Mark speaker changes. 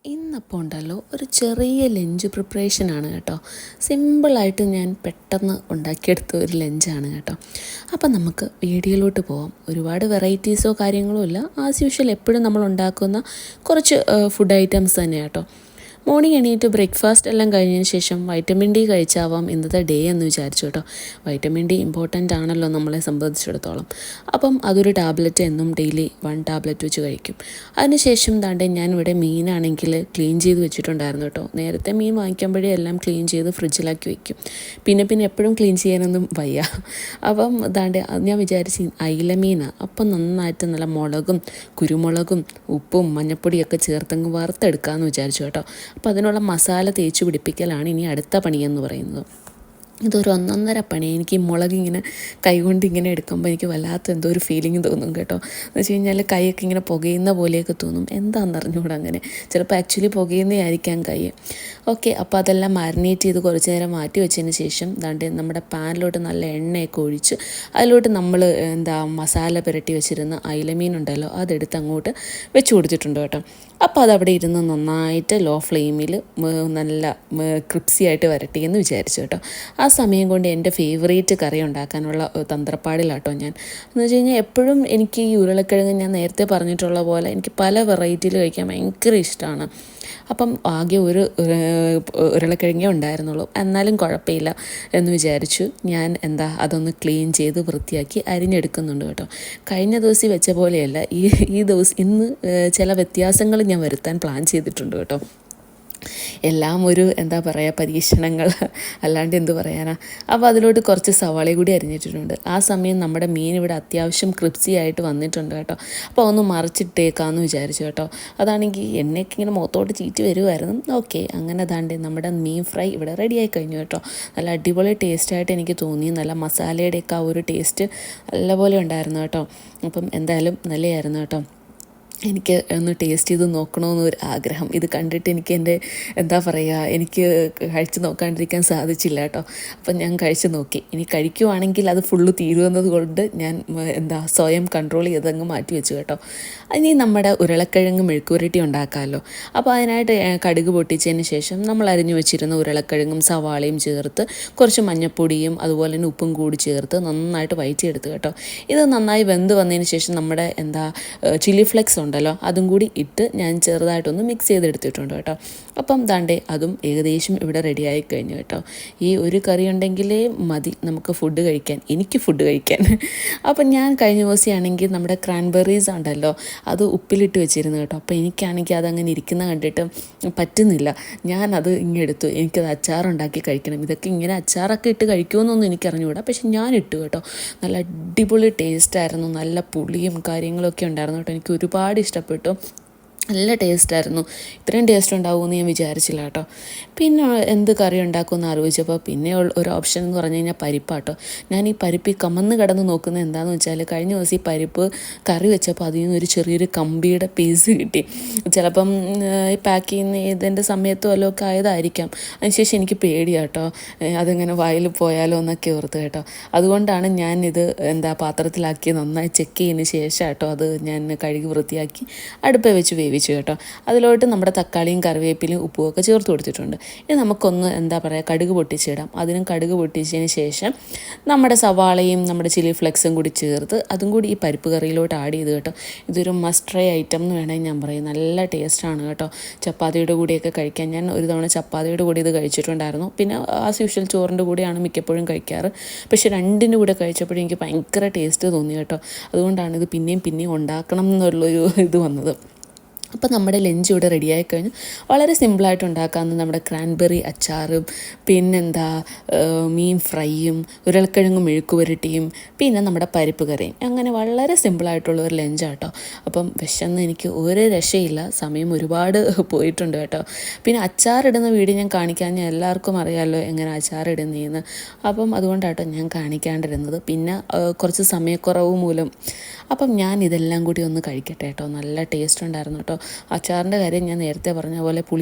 Speaker 1: ഇന്നപ്പോൾ ഉണ്ടല്ലോ ഒരു ചെറിയ ലഞ്ച് പ്രിപ്പറേഷനാണ് കേട്ടോ. സിമ്പിളായിട്ട് ഞാൻ പെട്ടെന്ന് ഉണ്ടാക്കിയെടുത്ത ഒരു ലഞ്ചാണ് കേട്ടോ. അപ്പം നമുക്ക് വീഡിയോയിലോട്ട് പോവാം. ഒരുപാട് വെറൈറ്റീസോ കാര്യങ്ങളോ ഇല്ല, ആസ് യൂഷ്വൽ എപ്പോഴും നമ്മൾ ഉണ്ടാക്കുന്ന കുറച്ച് ഫുഡ് ഐറ്റംസ് തന്നെ കേട്ടോ. മോർണിംഗ് എണീറ്റ് ബ്രേക്ക്ഫാസ്റ്റ് എല്ലാം കഴിഞ്ഞതിന് ശേഷം വൈറ്റമിൻ ഡി കഴിച്ചാവാം ഇന്നത്തെ ഡേ എന്ന് വിചാരിച്ചു കേട്ടോ. വൈറ്റമിൻ ഡി ഇമ്പോർട്ടൻ്റ് ആണല്ലോ നമ്മളെ സംബന്ധിച്ചിടത്തോളം. അപ്പം അതൊരു ടാബ്ലറ്റ് എന്നും ഡെയിലി 1 ടാബ്ലറ്റ് വെച്ച് കഴിക്കും. അതിനുശേഷം താണ്ടെ ഞാനിവിടെ മീനാണെങ്കിൽ ക്ലീൻ ചെയ്ത് വെച്ചിട്ടുണ്ടായിരുന്നു കേട്ടോ. നേരത്തെ മീൻ വാങ്ങിക്കുമ്പോഴേ എല്ലാം ക്ലീൻ ചെയ്ത് ഫ്രിഡ്ജിലാക്കി വയ്ക്കും. പിന്നെ എപ്പോഴും ക്ലീൻ ചെയ്യാനൊന്നും വയ്യ. അപ്പം താണ്ടെ ഞാൻ വിചാരിച്ച് അയില മീനാണ്. അപ്പം നന്നായിട്ട് നല്ല മുളകും കുരുമുളകും ഉപ്പും മഞ്ഞൾപ്പൊടിയൊക്കെ ചേർത്തങ്ങ് വറുത്തെടുക്കാമെന്ന് വിചാരിച്ചു കേട്ടോ. അപ്പോൾ അതിനുള്ള മസാല തേച്ച് പിടിപ്പിക്കലാണ് ഇനി അടുത്ത പണിയെന്ന് പറയുന്നത്. ഇതൊരു ഒന്നൊന്നര പണി. എനിക്ക് ഈ മുളക് ഇങ്ങനെ കൈകൊണ്ട് ഇങ്ങനെ എടുക്കുമ്പോൾ എനിക്ക് വല്ലാത്ത എന്തോ ഒരു ഫീലിംഗ് തോന്നും കേട്ടോ. എന്ന് വെച്ച് കഴിഞ്ഞാൽ കൈയൊക്കെ ഇങ്ങനെ പുകയുന്ന പോലെയൊക്കെ തോന്നും. എന്താണെന്ന് അറിഞ്ഞുകൂടെ അങ്ങനെ. ചിലപ്പോൾ ആക്ച്വലി പുകയുന്നതായിരിക്കാം കൈ. ഓക്കെ, അപ്പോൾ അതെല്ലാം മാരിനേറ്റ് ചെയ്ത് കുറച്ച് നേരം മാറ്റി വെച്ചതിന് ശേഷം ദാണ്ട് നമ്മുടെ പാനിലോട്ട് നല്ല എണ്ണയൊക്കെ ഒഴിച്ച് അതിലോട്ട് നമ്മൾ മസാല പുരട്ടി വെച്ചിരുന്ന അയിലമീനുണ്ടല്ലോ അതെടുത്ത് അങ്ങോട്ട് വെച്ച് കൊടുത്തിട്ടുണ്ട് കേട്ടോ. അപ്പോൾ അതവിടെ ഇരുന്ന് നന്നായിട്ട് ലോ ഫ്ലെയിമിൽ നല്ല ക്രിപ്സി ആയിട്ട് വരട്ടി എന്ന് വിചാരിച്ചു കേട്ടോ. ആ സമയം കൊണ്ട് എൻ്റെ ഫേവറേറ്റ് കറി ഉണ്ടാക്കാനുള്ള തന്ത്രപ്പാടിലാട്ടോ ഞാൻ. എന്ന് വെച്ച് കഴിഞ്ഞാൽ എപ്പോഴും എനിക്ക് ഈ ഉരുളക്കിഴങ്ങ് ഞാൻ നേരത്തെ പറഞ്ഞിട്ടുള്ള പോലെ എനിക്ക് പല വെറൈറ്റിയിൽ കഴിക്കാൻ ഭയങ്കര ഇഷ്ടമാണ്. അപ്പം ആകെ ഒരു ഉരുളക്കിഴങ്ങേ ഉണ്ടായിരുന്നുള്ളൂ, എന്നാലും കുഴപ്പമില്ല എന്ന് വിചാരിച്ചു ഞാൻ അതൊന്ന് ക്ലീൻ ചെയ്ത് വൃത്തിയാക്കി അരിഞ്ഞെടുക്കുന്നുണ്ട് കേട്ടോ. കഴിഞ്ഞ ദിവസം വെച്ച പോലെയല്ല ഈ ദിവസം ഇന്ന് ചില വ്യത്യാസങ്ങൾ ഞാൻ വരുത്താൻ പ്ലാൻ ചെയ്തിട്ടുണ്ട് കേട്ടോ. എല്ലാം ഒരു പരീക്ഷണങ്ങൾ, അല്ലാണ്ട് എന്ത് പറയാനാ. അപ്പോൾ അതിലോട്ട് കുറച്ച് സവാള കൂടി അരിഞ്ഞിട്ടിട്ടുണ്ട്. ആ സമയം നമ്മുടെ മീൻ ഇവിടെ അത്യാവശ്യം ക്രിപ്സി ആയിട്ട് വന്നിട്ടുണ്ട് കേട്ടോ. അപ്പോൾ ഒന്ന് മറിച്ചിട്ടേക്കാമെന്ന് വിചാരിച്ചു കേട്ടോ. അതാണെങ്കിൽ എണ്ണയൊക്കെ ഇങ്ങനെ മുഖത്തോട്ട് ചീറ്റി വരുമായിരുന്നു. ഓക്കെ, അങ്ങനെ അതാണ്ട് നമ്മുടെ മീൻ ഫ്രൈ ഇവിടെ റെഡിയായി കഴിഞ്ഞു കേട്ടോ. നല്ല അടിപൊളി ടേസ്റ്റായിട്ട് എനിക്ക് തോന്നി. നല്ല മസാലയുടെയൊക്കെ ആ ഒരു ടേസ്റ്റ് നല്ലപോലെ ഉണ്ടായിരുന്നു കേട്ടോ. അപ്പം എന്തായാലും നല്ലതായിരുന്നു കേട്ടോ. എനിക്ക് ഒന്ന് ടേസ്റ്റ് ചെയ്ത് നോക്കണമെന്നൊരു ആഗ്രഹം. ഇത് കണ്ടിട്ട് എനിക്ക് എൻ്റെ എനിക്ക് കഴിച്ച് നോക്കാണ്ടിരിക്കാൻ സാധിച്ചില്ല കേട്ടോ. അപ്പം ഞാൻ കഴിച്ച് നോക്കി. ഇനി കഴിക്കുവാണെങ്കിൽ അത് ഫുള്ള് തീരുമെന്നത് കൊണ്ട് ഞാൻ സ്വയം കൺട്രോൾ ചെയ്തങ്ങ് മാറ്റി വെച്ചു കേട്ടോ. ഇനി നമ്മുടെ ഉരുളക്കിഴങ്ങ് മെഴുക്കുവരട്ടി ഉണ്ടാക്കാമല്ലോ. അപ്പോൾ അതിനായിട്ട് കടുക് പൊട്ടിച്ചതിന് ശേഷം നമ്മൾ അരിഞ്ഞു വെച്ചിരുന്ന ഉരുളക്കിഴങ്ങും സവാളയും ചേർത്ത് കുറച്ച് മഞ്ഞൾപ്പൊടിയും അതുപോലെ തന്നെ ഉപ്പും കൂടി ചേർത്ത് നന്നായിട്ട് വഴറ്റിയെടുത്ത് കേട്ടോ. ഇത് നന്നായി വെന്ത് വന്നതിന് ശേഷം നമ്മുടെ ചില്ലി ഫ്ലെക്സ് ഉണ്ടല്ലോ അതും കൂടി ഇട്ട് ഞാൻ ചെറുതായിട്ടൊന്ന് മിക്സ് ചെയ്തെടുത്തിട്ടുണ്ട് കേട്ടോ. അപ്പം ദാണ്ടേ അതും ഏകദേശം ഇവിടെ റെഡിയായി കഴിഞ്ഞു കേട്ടോ. ഈ ഒരു കറി ഉണ്ടെങ്കിലേ മതി നമുക്ക് ഫുഡ് കഴിക്കാൻ, എനിക്ക് ഫുഡ് കഴിക്കാൻ. അപ്പം ഞാൻ കഴിഞ്ഞ ദിവസമാണെങ്കിൽ നമ്മുടെ ക്രാൻബെറീസ് ഉണ്ടല്ലോ അത് ഉപ്പിലിട്ട് വെച്ചിരുന്നു കേട്ടോ. അപ്പോൾ എനിക്കാണെങ്കിൽ അതങ്ങനെ ഇരിക്കുന്ന കണ്ടിട്ട് പറ്റുന്നില്ല. ഞാനത് ഇങ്ങെടുത്തു. എനിക്കത് അച്ചാറുണ്ടാക്കി കഴിക്കണം. ഇതൊക്കെ ഇങ്ങനെ അച്ചാറൊക്കെ ഇട്ട് കഴിക്കുമെന്നൊന്നും എനിക്കറിഞ്ഞുകൂടാ, പക്ഷെ ഞാൻ ഇട്ടു കേട്ടോ. നല്ല അടിപൊളി ടേസ്റ്റായിരുന്നു. നല്ല പുളിയും കാര്യങ്ങളൊക്കെ ഉണ്ടായിരുന്നു കേട്ടോ. എനിക്ക് ഒരുപാട് ഇഷ്ടപ്പെട്ടു. നല്ല ടേസ്റ്റായിരുന്നു. ഇത്രയും ടേസ്റ്റ് ഉണ്ടാകുമെന്ന് ഞാൻ വിചാരിച്ചില്ല കേട്ടോ. പിന്നെ എന്ത് കറി ഉണ്ടാക്കുമെന്ന് ആലോചിച്ചപ്പോൾ പിന്നെ ഒരു ഓപ്ഷൻ എന്ന് പറഞ്ഞു കഴിഞ്ഞാൽ പരിപ്പാട്ടോ. ഞാൻ ഈ പരിപ്പ് കമന്ന് കിടന്ന് നോക്കുന്നത് എന്താണെന്ന് വെച്ചാൽ കഴിഞ്ഞ ദിവസം ഈ പരിപ്പ് കറി വെച്ചപ്പോൾ അതിൽ നിന്ന് ഒരു ചെറിയൊരു കമ്പിയുടെ പീസ് കിട്ടി. ചിലപ്പം ഈ പാക്ക് ചെയ്യുന്ന ഇതിൻ്റെ സമയത്തും വല്ലതും ഒക്കെ ആയതായിരിക്കാം. അതിനുശേഷം എനിക്ക് പേടിയാട്ടോ, അതെങ്ങനെ വായിൽ പോയാലോ എന്നൊക്കെ ഓർത്ത് കേട്ടോ. അതുകൊണ്ടാണ് ഞാനിത് പാത്രത്തിലാക്കി നന്നായി ചെക്ക് ചെയ്തതിന് ശേഷം കേട്ടോ അത് ഞാൻ കഴുകി വൃത്തിയാക്കി അടുപ്പിൽ വെച്ച് വേവിച്ചു കേട്ടോ. അതിലോട്ട് നമ്മുടെ തക്കാളിയും കറിവേപ്പിലയും ഉപ്പുമൊക്കെ ചേർത്ത് കൊടുത്തിട്ടുണ്ട്. ഇനി നമുക്കൊന്ന് കടുക് പൊട്ടിച്ചിടാം. അതിനും കടുക് പൊട്ടിച്ചതിന് ശേഷം നമ്മുടെ സവാളയും നമ്മുടെ ചില്ലി ഫ്ലെക്സും കൂടി ചേർത്ത് അതും കൂടി ഈ പരിപ്പ് കറിയിലോട്ട് ആഡ് ചെയ്ത് കേട്ടോ. ഇതൊരു മസ്റ്റ് ട്രൈ ഐറ്റം എന്ന് വേണമെങ്കിൽ ഞാൻ പറയും. നല്ല ടേസ്റ്റാണ് കേട്ടോ. ചപ്പാത്തിയുടെ കൂടെയൊക്കെ കഴിക്കാൻ ഞാൻ ഒരു തവണ ചപ്പാത്തിയുടെ കൂടെ ഇത് കഴിച്ചിട്ടുണ്ടായിരുന്നു. പിന്നെ ആസ് യൂഷ്വൽ ചോറിൻ്റെ കൂടെയാണ് മിക്കപ്പോഴും കഴിക്കാറ്. പക്ഷേ രണ്ടിൻ്റെ കൂടെ കഴിച്ചപ്പോഴും എനിക്ക് ഭയങ്കര ടേസ്റ്റ് തോന്നി കേട്ടോ. അതുകൊണ്ടാണ് ഇത് പിന്നെയും ഉണ്ടാക്കണം എന്നുള്ളൊരു ഇത് വന്നത്. അപ്പോൾ നമ്മുടെ ലഞ്ച് ഇവിടെ റെഡിയായി കഴിഞ്ഞു. വളരെ സിമ്പിളായിട്ട് ഉണ്ടാക്കാവുന്ന നമ്മുടെ ക്രാൻബെറി അച്ചാറും മീൻ ഫ്രൈയും ഉരുളക്കിഴങ്ങ് മെഴുക്കുവരട്ടിയും പിന്നെ നമ്മുടെ പരിപ്പ് കറിയും, അങ്ങനെ വളരെ സിമ്പിളായിട്ടുള്ള ഒരു ലഞ്ചാട്ടോ. അപ്പം വിശന്ന് എനിക്ക് ഒരു രക്ഷയില്ല. സമയം ഒരുപാട് പോയിട്ടുണ്ട് കേട്ടോ. പിന്നെ അച്ചാറിടുന്ന വീഡിയോ ഞാൻ കാണിക്കാൻ എല്ലാവർക്കും അറിയാമല്ലോ എങ്ങനെ അച്ചാറിടുന്നതെന്ന്. അപ്പം അതുകൊണ്ടാട്ടോ ഞാൻ കാണിക്കാണ്ടിരുന്നത്. പിന്നെ കുറച്ച് സമയക്കുറവ് മൂലം. അപ്പം ഞാൻ ഇതെല്ലാം കൂടി ഒന്ന് കഴിക്കട്ടെ കേട്ടോ. നല്ല ടേസ്റ്റ് ഉണ്ടായിരുന്നു കേട്ടോ. അച്ചാറിൻ്റെ കാര്യം ഞാൻ നേരത്തെ പറഞ്ഞ പോലെ